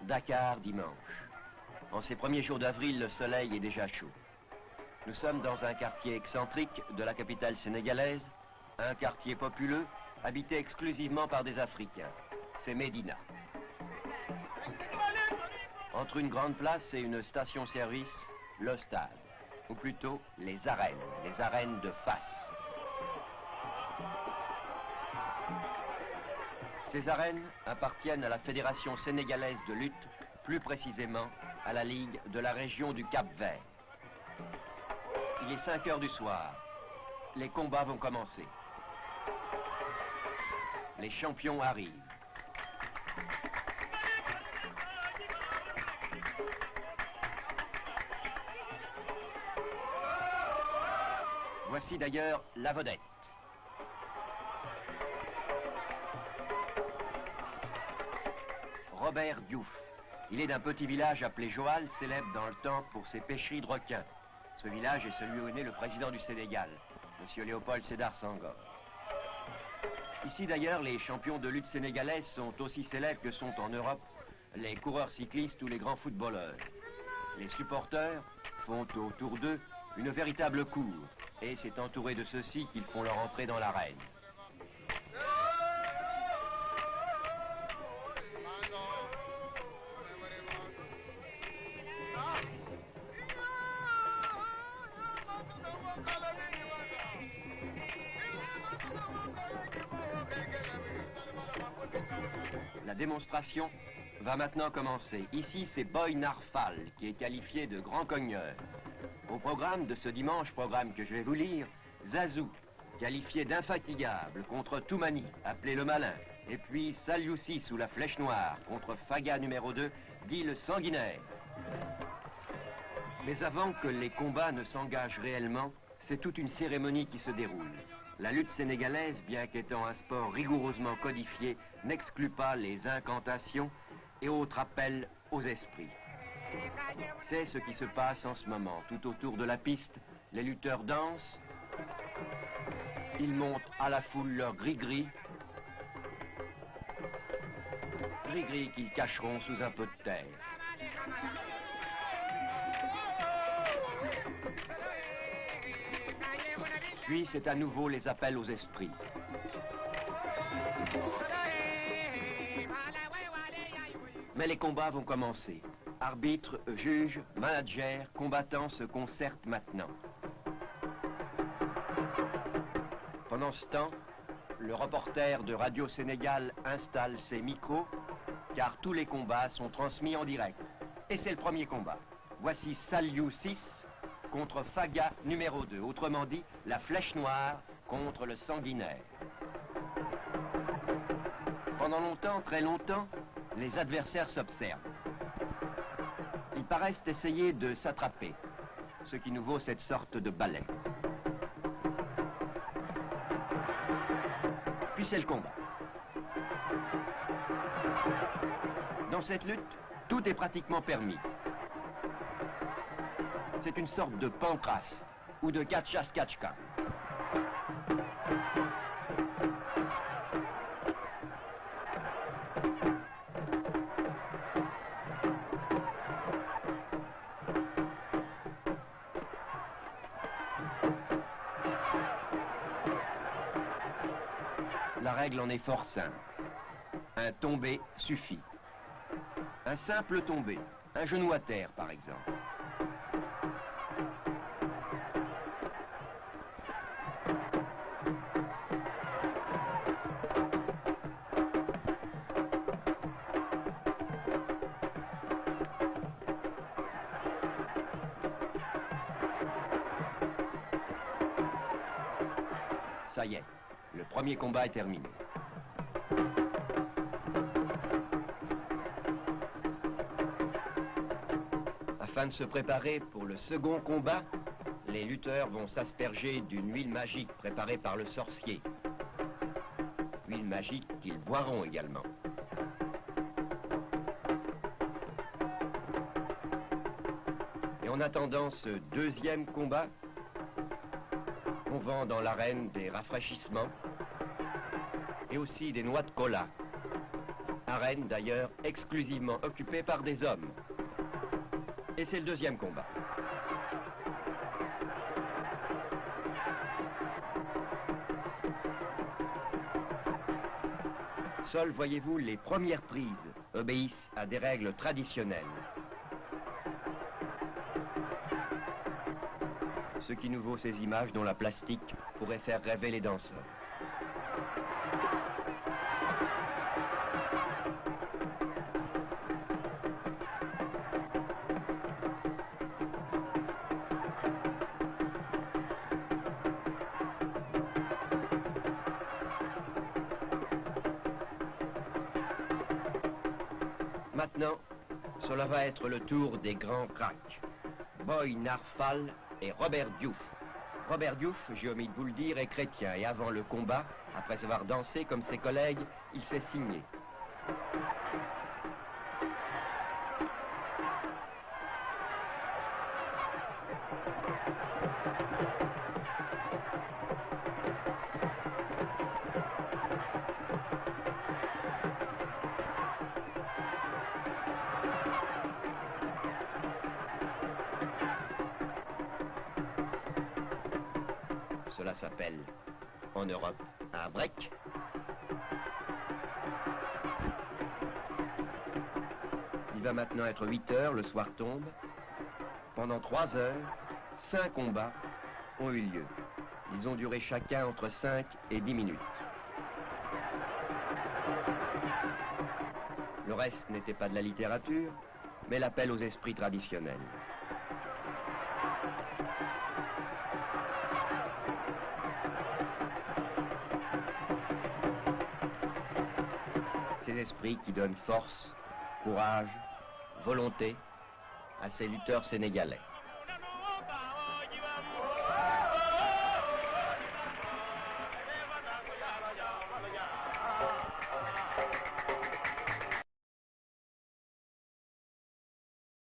Dakar, dimanche. En ces premiers jours d'avril, le soleil est déjà chaud. Nous sommes dans un quartier excentrique de la capitale sénégalaise, un quartier populeux, habité exclusivement par des Africains. C'est Médina. Entre une grande place et une station-service, le stade, ou plutôt les arènes de Fass. Ces arènes appartiennent à la Fédération sénégalaise de lutte, plus précisément à la Ligue de la région du Cap-Vert. Il est 5 heures du soir. Les combats vont commencer. Les champions arrivent. Voici d'ailleurs la vedette. Robert Diouf. Il est d'un petit village appelé Joal, célèbre dans le temps pour ses pêcheries de requins. Ce village est celui où est né le président du Sénégal, M. Léopold Sédar Senghor. Ici d'ailleurs, les champions de lutte sénégalaises sont aussi célèbres que sont en Europe les coureurs cyclistes ou les grands footballeurs. Les supporters font autour d'eux une véritable cour, et c'est entouré de ceux-ci qu'ils font leur entrée dans l'arène. La démonstration va maintenant commencer. Ici, c'est Boy Narfal qui est qualifié de grand cogneur. Au programme de ce dimanche, programme que je vais vous lire, Zazou, qualifié d'infatigable contre Toumani, appelé le Malin. Et puis Saliussi sous la flèche noire contre Faga numéro 2, dit le Sanguinaire. Mais avant que les combats ne s'engagent réellement, c'est toute une cérémonie qui se déroule. La lutte sénégalaise, bien qu'étant un sport rigoureusement codifié, n'exclut pas les incantations et autres appels aux esprits. C'est ce qui se passe en ce moment. Tout autour de la piste, les lutteurs dansent. Ils montent à la foule leur gris-gris. Gris-gris qu'ils cacheront sous un peu de terre. Puis c'est à nouveau les appels aux esprits. Mais les combats vont commencer. Arbitres, juges, managers, combattants se concertent maintenant. Pendant ce temps, le reporter de Radio Sénégal installe ses micros, car tous les combats sont transmis en direct. Et c'est le premier combat. Voici Saliou 6 contre Faga numéro 2, autrement dit, la flèche noire contre le sanguinaire. Pendant longtemps, très longtemps, les adversaires s'observent. Ils paraissent essayer de s'attraper, ce qui nous vaut cette sorte de balai. Puis c'est le combat. Dans cette lutte, tout est pratiquement permis. C'est une sorte de pancrace ou de gatcha-skatchka. La règle en est fort simple. Un tombé suffit. Un simple tombé, un genou à terre par exemple. Ça y est, le premier combat est terminé. Afin de se préparer pour le second combat, les lutteurs vont s'asperger d'une huile magique préparée par le sorcier. Huile magique qu'ils boiront également. Et en attendant ce deuxième combat, on vend dans l'arène des rafraîchissements et aussi des noix de cola, Arène d'ailleurs exclusivement occupée par des hommes. Et c'est le deuxième combat. Seules, voyez-vous, les premières prises obéissent à des règles traditionnelles. Ce qui nous vaut ces images dont la plastique pourrait faire rêver les danseurs. Maintenant, cela va être le tour des grands cracks. Boy Narfal et Robert Diouf. Robert Diouf, j'ai omis de vous le dire, est chrétien et avant le combat, après avoir dansé comme ses collègues, il s'est signé. Cela s'appelle, en Europe, un break. Il va maintenant être 8 heures, le soir tombe. Pendant 3 heures, 5 combats ont eu lieu. Ils ont duré chacun entre 5 et 10 minutes. Le reste n'était pas de la littérature, mais l'appel aux esprits traditionnels. Ces esprits qui donnent force, courage, volonté à ces lutteurs sénégalais.